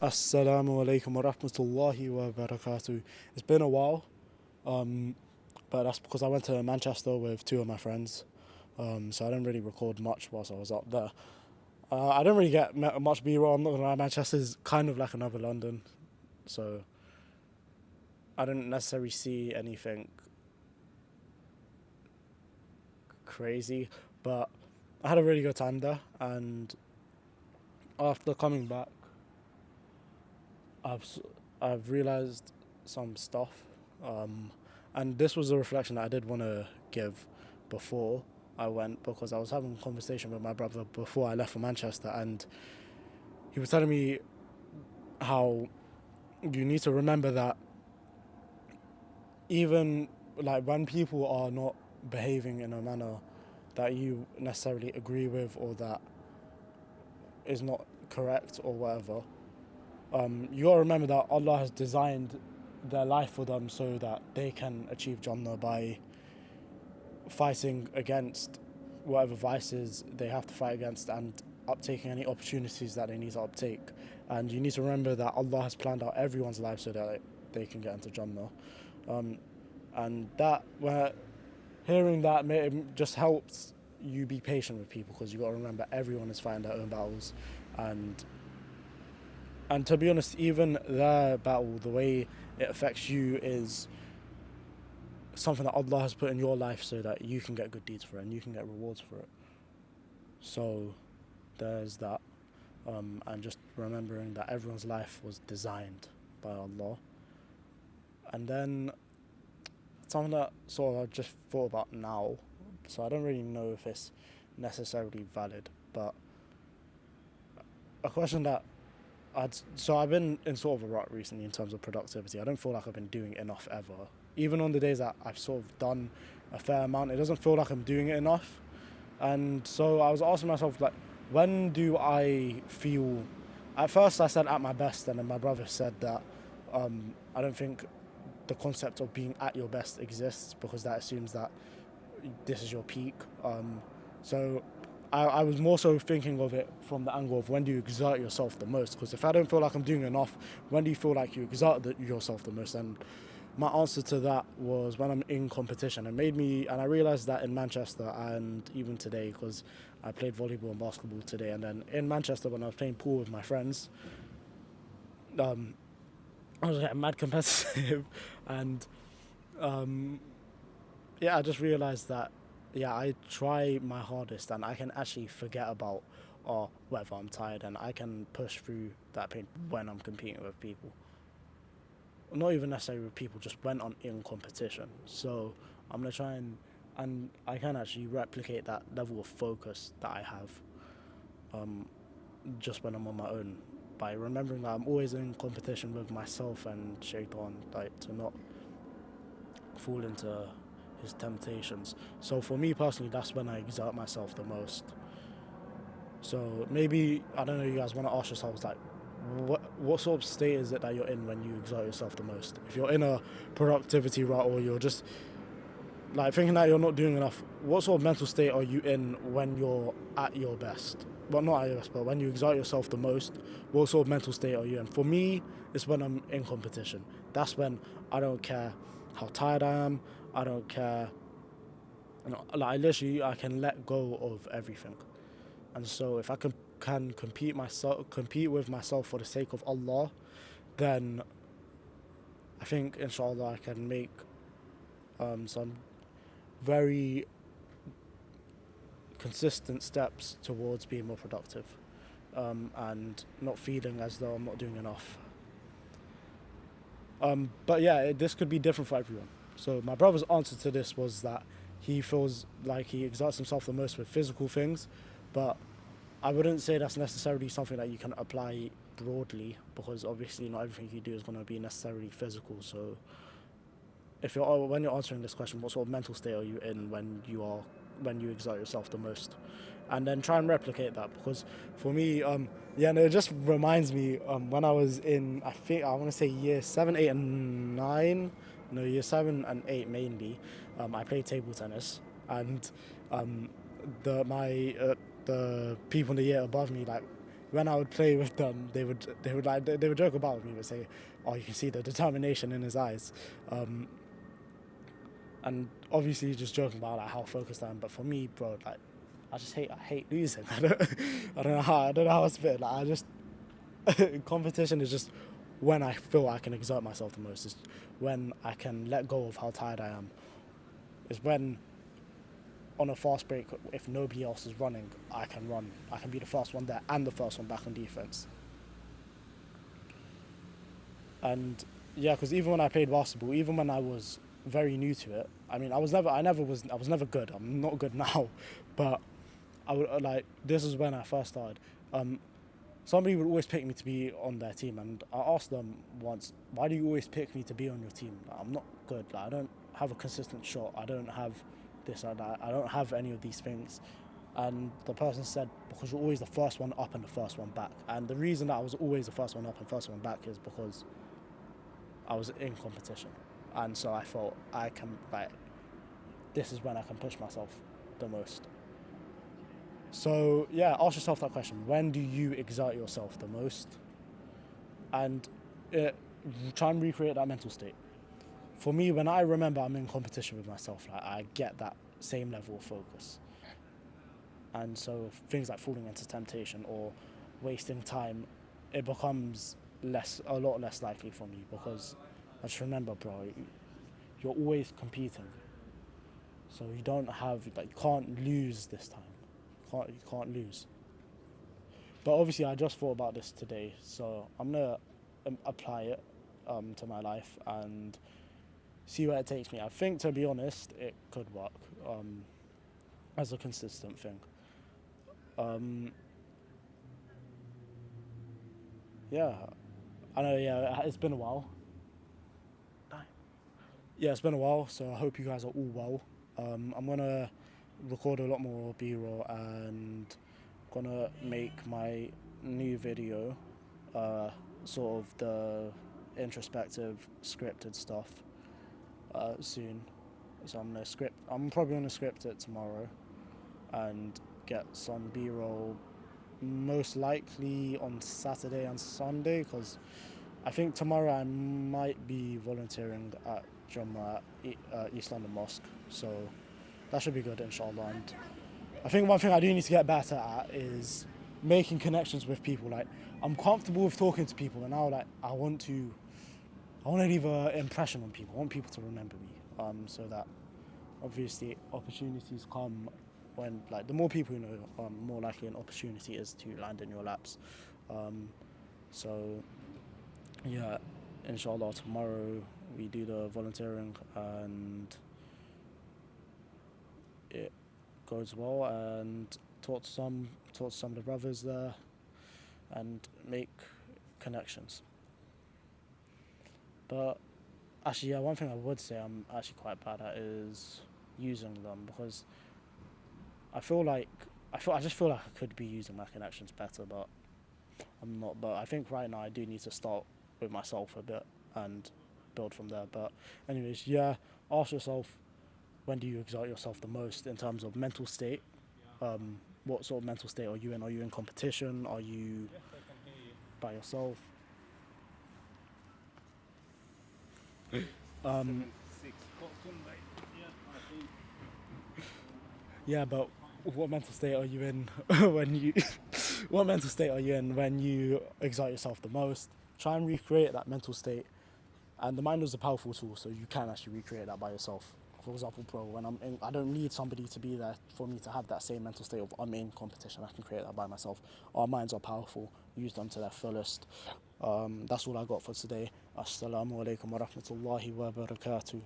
Assalamu alaikum wa rahmatullahi wa barakatuh. It's been a while, but that's because I went to Manchester with two of my friends, so I didn't really record much whilst I was up there. I didn't really get much B-roll. I'm not gonna lie, Manchester's kind of like another London, so I didn't necessarily see anything crazy, but I had a really good time there. And after coming back, I've I've realized some stuff, um, and this was a reflection that I did want to give before I went, because I was having a conversation with my brother before I left for Manchester, and he was telling me how you need to remember that even like when people are not behaving in a manner that you necessarily agree with or that is not correct or whatever, you gotta remember that Allah has designed their life for them so that they can achieve Jannah by fighting against whatever vices they have to fight against and uptaking any opportunities that they need to uptake. And you need to remember that Allah has planned out everyone's life so that they can get into Jannah. Um, and that, where hearing that just helps you be patient with people, because you got to remember everyone is fighting their own battles, and to be honest, even their battle, the way it affects you is something that Allah has put in your life so that you can get good deeds for it and you can get rewards for it. So there's that. And just remembering that everyone's life was designed by Allah. And then something that sort of I just thought about now, so I don't really know if it's necessarily valid, but a question that I've been in sort of a rut recently in terms of productivity. I don't feel like I've been doing enough ever. Even on the days that I've sort of done a fair amount, it doesn't feel like I'm doing it enough. And so I was asking myself, like, when do I feel? At first, I said at my best, and then my brother said that I don't think the concept of being at your best exists, because that assumes that this is your peak. So I was more so thinking of it from the angle of, when do you exert yourself the most? Because if I don't feel like I'm doing enough, when do you feel like you exert yourself the most? And my answer to that was when I'm in competition. And I realized that in Manchester and even today, because I played volleyball and basketball today. And then in Manchester, when I was playing pool with my friends, um, I was getting mad competitive. And yeah, I just realized that, yeah, I try my hardest and I can actually forget about whether I'm tired, and I can push through that pain when I'm competing with people. Not even necessarily with people, just when I'm in competition. So I'm gonna try and I can actually replicate that level of focus that I have, um, just when I'm on my own, by remembering that I'm always in competition with myself and Shaitan, like to not fall into his temptations. So for me personally, that's when I exert myself the most. So maybe, I don't know, you guys want to ask yourselves, like, what sort of state is it that you're in when you exert yourself the most? If you're in a productivity rut, or you're just like thinking that you're not doing enough, what sort of mental state are you in when you're at your best? Well, not at your best, but when you exert yourself the most, what sort of mental state are you in? For me, it's when I'm in competition. That's when I don't care how tired I am. I don't care. Like, literally, I can let go of everything. And so if I can compete with myself for the sake of Allah, then I think inshallah I can make some very consistent steps towards being more productive, and not feeling as though I'm not doing enough. But yeah, this could be different for everyone. So my brother's answer to this was that he feels like he exerts himself the most with physical things, but I wouldn't say that's necessarily something that you can apply broadly, because obviously not everything you do is going to be necessarily physical. So if you're when you're answering this question, what sort of mental state are you in when you exert yourself the most? And then try and replicate that, because for me, yeah, no, it just reminds me, when I was in, I think I want to say year 7, 8, and 9, no, year 7 and 8 mainly. I played table tennis, and um, the people in the year above me, like, when I would play with them, they would joke about me, would say, "Oh, you can see the determination in his eyes," and obviously just joking about like how focused I am. But for me, bro, like I hate losing. I don't know how to spit. Like I just competition is just when I feel I can exert myself the most. It's when I can let go of how tired I am. It's when on a fast break, if nobody else is running, I can run. I can be the first one there and the first one back on defense. And yeah, because even when I played basketball, even when I was very new to it, I mean, I was never good. I'm not good now, but I would like this is when I first started. Somebody would always pick me to be on their team, and I asked them once, "Why do you always pick me to be on your team? Like, I'm not good. Like, I don't have a consistent shot. I don't have this or that. I don't have any of these things." And the person said, "Because you're always the first one up and the first one back." And the reason that I was always the first one up and first one back is because I was in competition, and so I thought I can like this is when I can push myself the most. So yeah, ask yourself that question: when do you exert yourself the most? And try and recreate that mental state. For me, when I remember I'm in competition with myself, like I get that same level of focus. And so things like falling into temptation or wasting time, it becomes a lot less likely for me because I just remember, bro, you're always competing. So you don't have, like, you can't lose this time. You can't lose. But obviously, I just thought about this today, so I'm gonna apply it to my life and see where it takes me. I think, to be honest, it could work as a consistent thing. Yeah, I know. Yeah, it's been a while. Yeah, it's been a while, so I hope you guys are all well. I'm gonna record a lot more B-roll and gonna make my new video, sort of the introspective scripted stuff, soon. So I'm probably gonna script it tomorrow and get some B-roll most likely on Saturday and Sunday because I think tomorrow I might be volunteering at Jummah at East London Mosque, so that should be good, inshallah. And I think one thing I do need to get better at is making connections with people. Like, I'm comfortable with talking to people, and now like I want to leave an impression on people. I want people to remember me, so that obviously opportunities come when, like, the more people you know, more likely an opportunity is to land in your laps. So yeah, inshallah tomorrow we do the volunteering and it goes well, and talk to some of the brothers there and make connections. But actually, yeah, one thing I would say I'm actually quite bad at is using them because I just feel like I could be using my connections better, but I'm not. But I think right now I do need to start with myself a bit and build from there. But anyways, yeah, ask yourself, when do you exert yourself the most in terms of mental state? What sort of mental state are you in? Are you in competition? Are you by yourself? Um, yeah, but what mental state are you in when you? What mental state are you in when you exert yourself the most? Try and recreate that mental state. And the mind is a powerful tool, so you can actually recreate that by yourself. For example, bro, when I don't need somebody to be there for me to have that same mental state of I'm in competition. I can create that by myself. Our minds are powerful. Use them to their fullest. That's all I got for today. Assalamu alaikum wa rahmatullahi wa barakatuh.